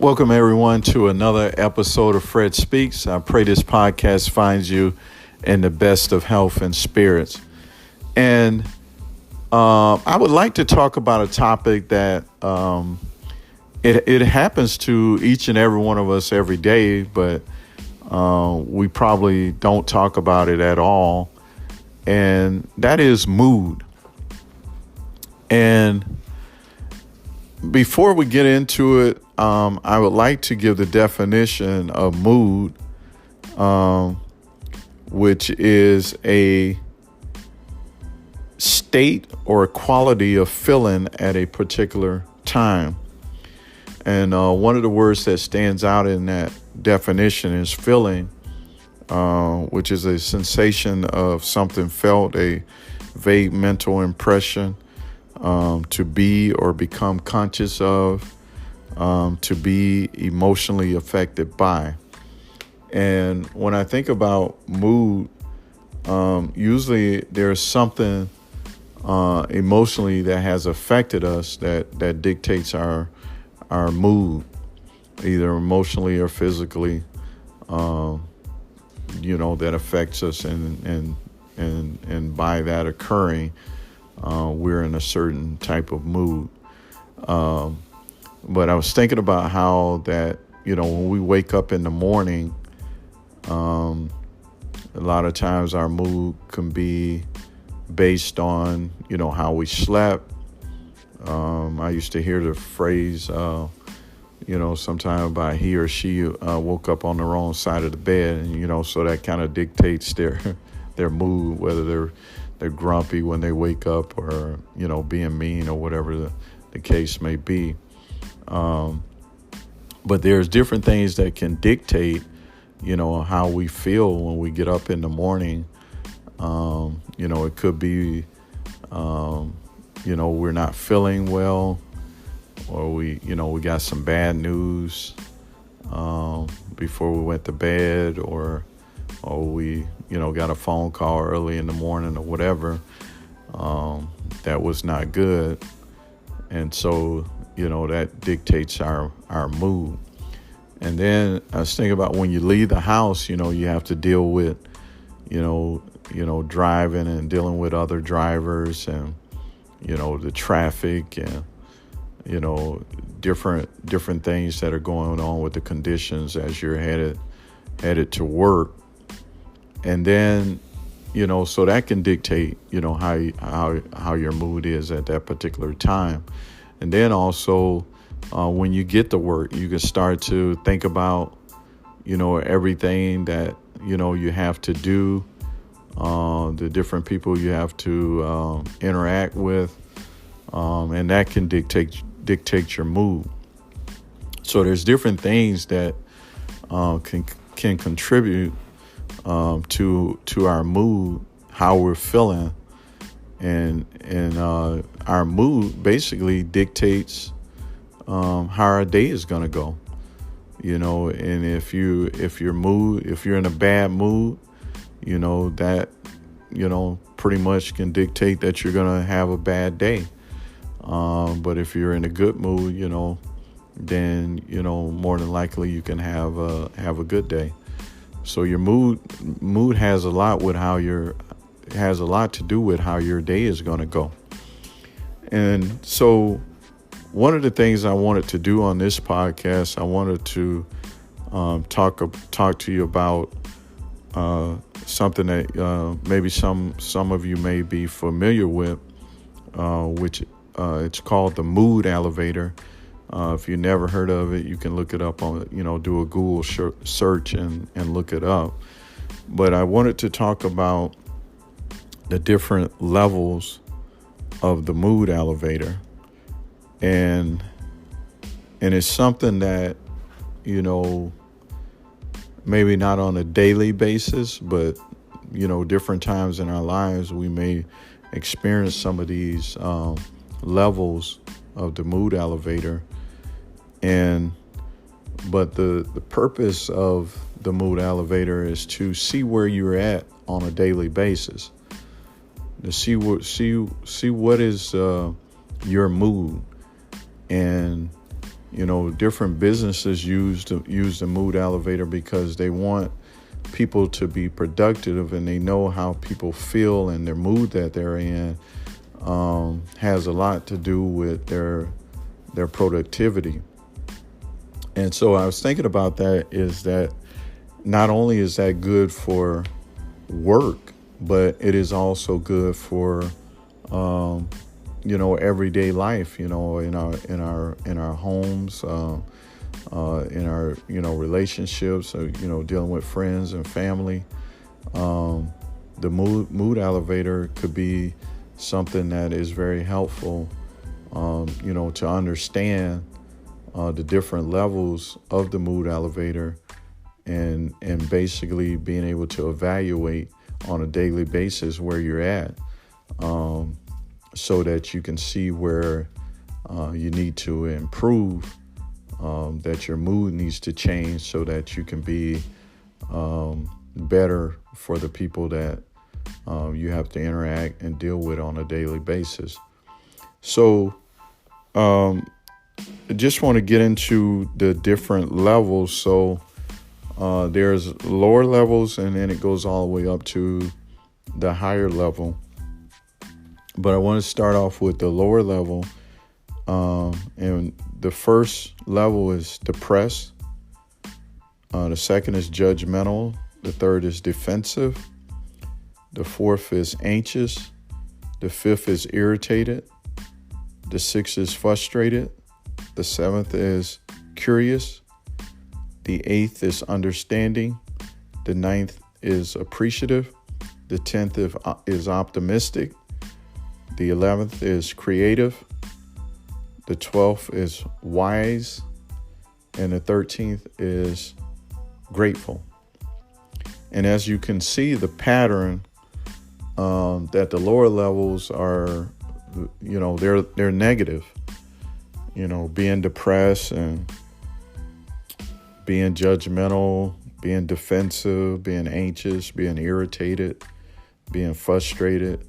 Welcome, everyone, to another episode of Fred Speaks. I pray this podcast finds you in the best of health and spirits. And I would like to talk about a topic that it happens to each and every one of us every day, but we probably don't talk about it at all. And that is mood. And before we get into it, I would like to give the definition of mood, which is a state or a quality of feeling at a particular time. And one of the words that stands out in that definition is feeling, which is a sensation of something felt, a vague mental impression, to be or become conscious of, to be emotionally affected by. And when I think about mood, usually there's something emotionally that has affected us that dictates our mood, either emotionally or physically, that affects us, and by that occurring, we're in a certain type of mood. But I was thinking about how that, when we wake up in the morning, a lot of times our mood can be based on, how we slept. I used to hear the phrase, sometime about he or she woke up on the wrong side of the bed, and, so that kind of dictates their mood, whether they're grumpy when they wake up or, being mean or whatever the case may be. But there's different things that can dictate, how we feel when we get up in the morning. It could be, we're not feeling well, or we got some bad news before we went to bed, or we, got a phone call early in the morning or whatever that was not good. And so, that dictates our mood. And then I was thinking about when you leave the house, you have to deal with, driving and dealing with other drivers and, the traffic and, different things that are going on with the conditions as you're headed to work. And then, so that can dictate, how your mood is at that particular time. And then also, when you get to work, you can start to think about, everything that, you have to do, the different people you have to interact with, and that can dictate your mood. So there's different things that can contribute to our mood, how we're feeling, and our mood basically dictates how our day is going to go. And if you're in a bad mood, that pretty much can dictate that you're going to have a bad day. But if you're in a good mood, then more than likely you can have a good day. So your mood has a lot to do with how your day is going to go. And so one of the things I wanted to do on this podcast, I wanted to talk to you about something that maybe some of you may be familiar with, which it's called the mood elevator. If you never heard of it, you can look it up on, do a Google search and look it up. But I wanted to talk about the different levels of the mood elevator. And it's something that, maybe not on a daily basis, but, different times in our lives, we may experience some of these levels of the mood elevator. But the purpose of the mood elevator is to see where you're at on a daily basis, to see what is your mood, and Different businesses use the mood elevator because they want people to be productive, and they know how people feel, and their mood that they're in has a lot to do with their productivity. And so I was thinking about that, is that not only is that good for work, but it is also good for everyday life, in our homes, in our relationships, dealing with friends and family. The mood elevator could be something that is very helpful, to understand the different levels of the mood elevator, and basically being able to evaluate on a daily basis where you're at, so that you can see where you need to improve, that your mood needs to change so that you can be better for the people that you have to interact and deal with on a daily basis. So I just want to get into the different levels. So there's lower levels, and then it goes all the way up to the higher level. But I want to start off with the lower level. And the first level is depressed. The second is judgmental. The third is defensive. The fourth is anxious. The fifth is irritated. The sixth is frustrated. The seventh is curious. The eighth is understanding. The ninth is appreciative. The 10th is optimistic. The 11th is creative. The 12th is wise. And the 13th is grateful. And as you can see, the pattern that the lower levels are, they're negative. Being depressed and being judgmental, being defensive, being anxious, being irritated, being frustrated.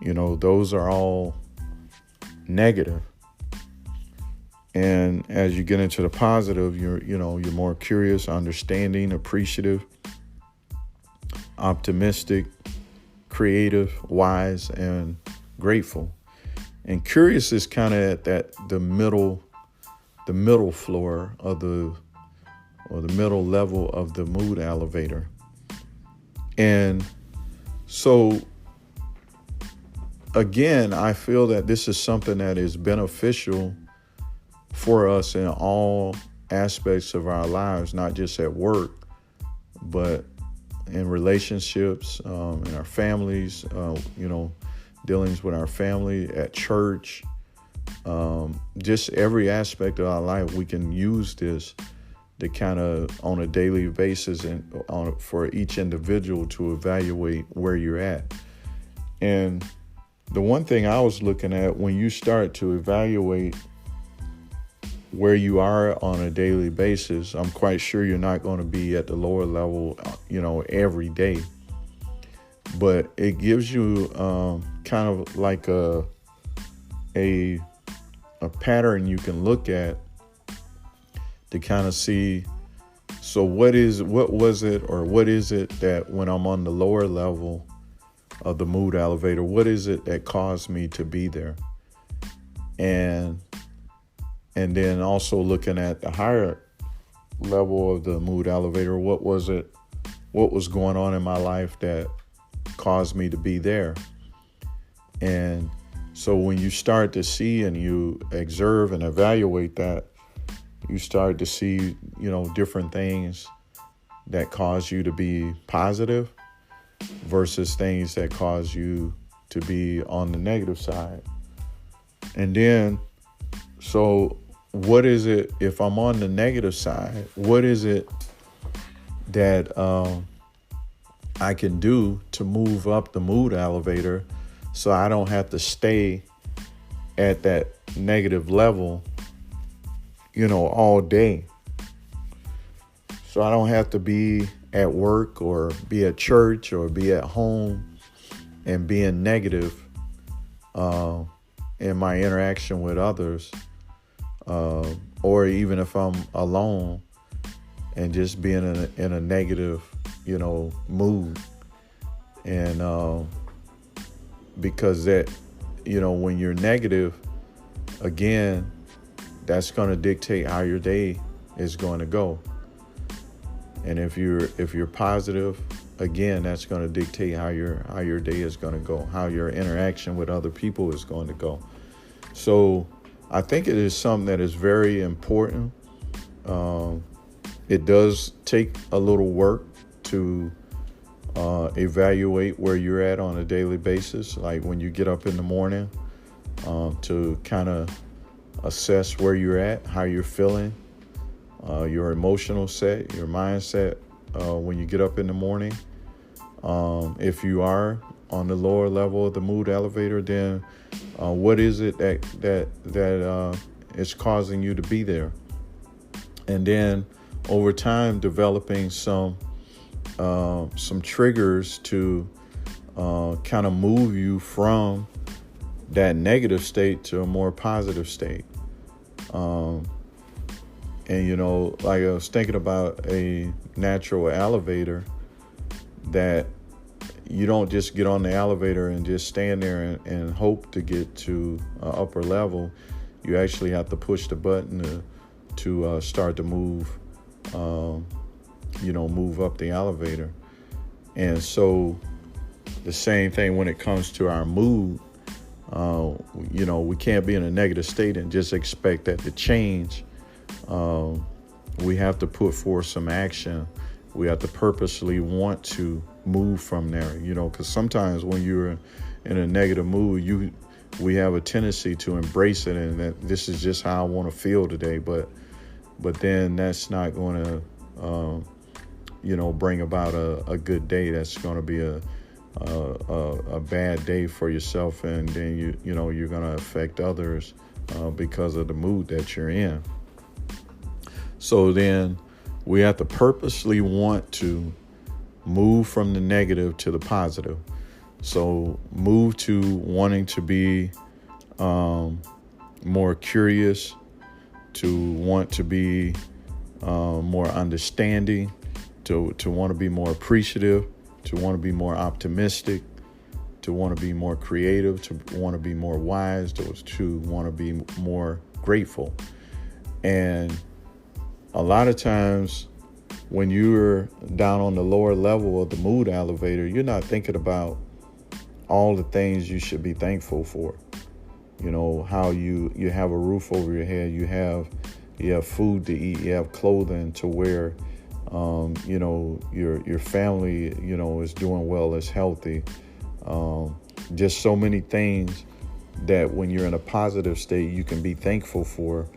Those are all negative. And as you get into the positive, you're more curious, understanding, appreciative, optimistic, creative, wise, and grateful. And curious is kind of at the middle floor of the middle level of the mood elevator. And so again, I feel that this is something that is beneficial for us in all aspects of our lives, not just at work, but in relationships, in our families, dealings with our family, at church, just every aspect of our life. We can use this to kind of on a daily basis and for each individual to evaluate where you're at. And the one thing I was looking at, when you start to evaluate where you are on a daily basis, I'm quite sure you're not going to be at the lower level, every day. But it gives you kind of like a pattern you can look at to kind of see, so what is it that when I'm on the lower level of the mood elevator, what is it that caused me to be there? And then also looking at the higher level of the mood elevator, what was going on in my life that caused me to be there? And so when you start to see and you observe and evaluate that, you start to see, different things that cause you to be positive versus things that cause you to be on the negative side. And then, so what is it, if I'm on the negative side, what is it that I can do to move up the mood elevator so I don't have to stay at that negative level, all day? So I don't have to be at work or be at church or be at home and being negative in my interaction with others. or even if I'm alone and just being in a negative, mood. And because that, when you're negative, again, that's going to dictate how your day is going to go. And if you're positive, again, that's going to dictate how your day is going to go, how your interaction with other people is going to go. So I think it is something that is very important. It does take a little work to evaluate where you're at on a daily basis. Like when you get up in the morning, to kind of assess where you're at, how you're feeling, your emotional set, your mindset, when you get up in the morning. If you are on the lower level of the mood elevator, then what is it that is causing you to be there? And then over time, developing some triggers to kind of move you from that negative state to a more positive state. And, like I was thinking about a natural elevator, that you don't just get on the elevator and just stand there and hope to get to upper level. You actually have to push the button to start to move, move up the elevator. And so the same thing when it comes to our mood. We can't be in a negative state and just expect that to change. We have to put forth some action. We have to purposely want to move from there, because sometimes when you're in a negative mood, we have a tendency to embrace it and that this is just how I want to feel today. But then that's not going to, bring about a good day. That's going to be a bad day for yourself, and then you're going to affect others because of the mood that you're in. So then we have to purposely want to move from the negative to the positive. So move to wanting to be more curious, to want to be more understanding, to want to be more appreciative, to want to be more optimistic, to want to be more creative, to want to be more wise, to want to be more grateful. And a lot of times when you're down on the lower level of the mood elevator, you're not thinking about all the things you should be thankful for. How you have a roof over your head, you have food to eat, you have clothing to wear, your family, is doing well, is healthy. Just so many things that when you're in a positive state, you can be thankful for.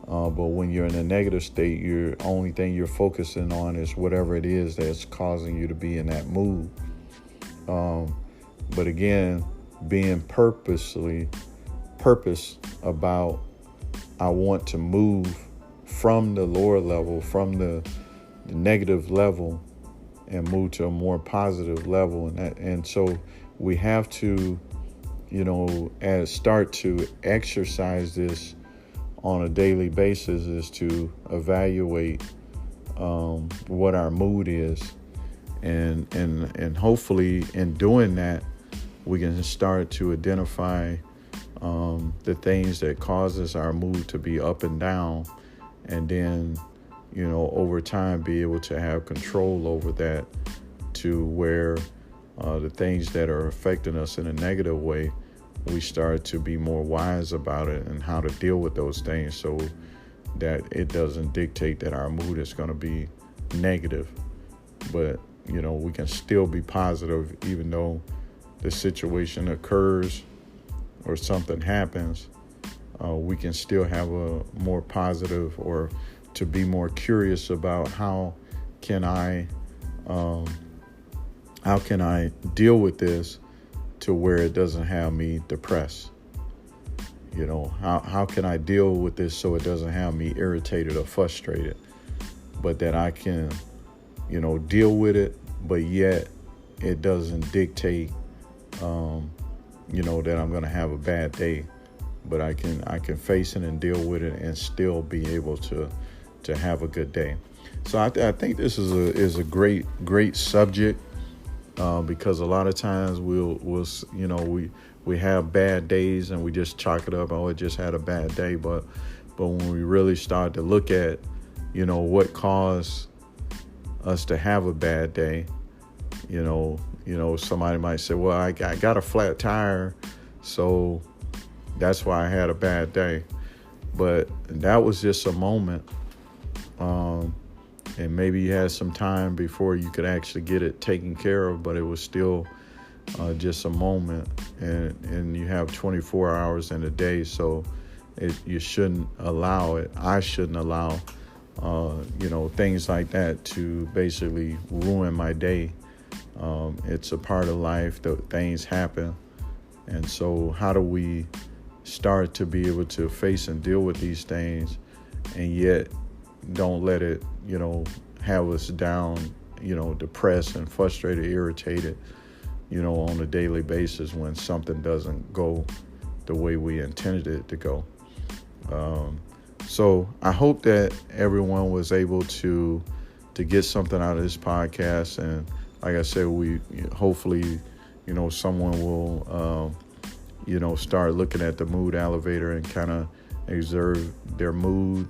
But when you're in a negative state, your only thing you're focusing on is whatever it is that's causing you to be in that mood. But again, being purpose about, I want to move from the lower level, from the negative level, and move to a more positive level. And so we have to, start to exercise this on a daily basis, is to evaluate what our mood is, and hopefully in doing that, we can start to identify the things that causes our mood to be up and down, and then over time be able to have control over that, to where the things that are affecting us in a negative way, we start to be more wise about it and how to deal with those things, so that it doesn't dictate that our mood is going to be negative. But, we can still be positive even though the situation occurs or something happens. We can still have a more positive, or to be more curious about how can I deal with this to where it doesn't have me depressed. How can I deal with this so it doesn't have me irritated or frustrated, but that I can, deal with it, but yet it doesn't dictate, that I'm going to have a bad day, but I can face it and deal with it and still be able to have a good day. So I think this is a great subject, because a lot of times we have bad days and we just chalk it up. Oh, it just had a bad day. But when we really start to look at, what caused us to have a bad day, somebody might say, well, I got a flat tire, so that's why I had a bad day. But that was just a moment. And maybe you had some time before you could actually get it taken care of, but it was still just a moment. And you have 24 hours in a day, so you shouldn't allow it. I shouldn't allow, things like that to basically ruin my day. It's a part of life that things happen. And so how do we start to be able to face and deal with these things and yet don't let it, have us down, depressed and frustrated, irritated, on a daily basis when something doesn't go the way we intended it to go. So I hope that everyone was able to get something out of this podcast. And like I said, we hopefully, someone will, start looking at the mood elevator and kind of observe their mood,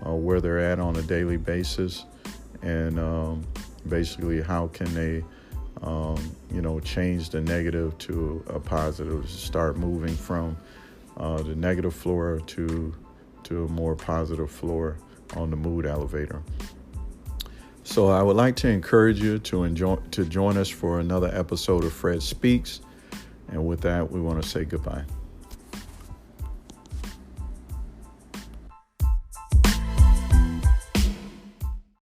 where they're at on a daily basis, and basically how can they, change the negative to a positive, start moving from the negative floor to a more positive floor on the mood elevator. So I would like to encourage you to join us for another episode of Fred Speaks. And with that, we want to say goodbye.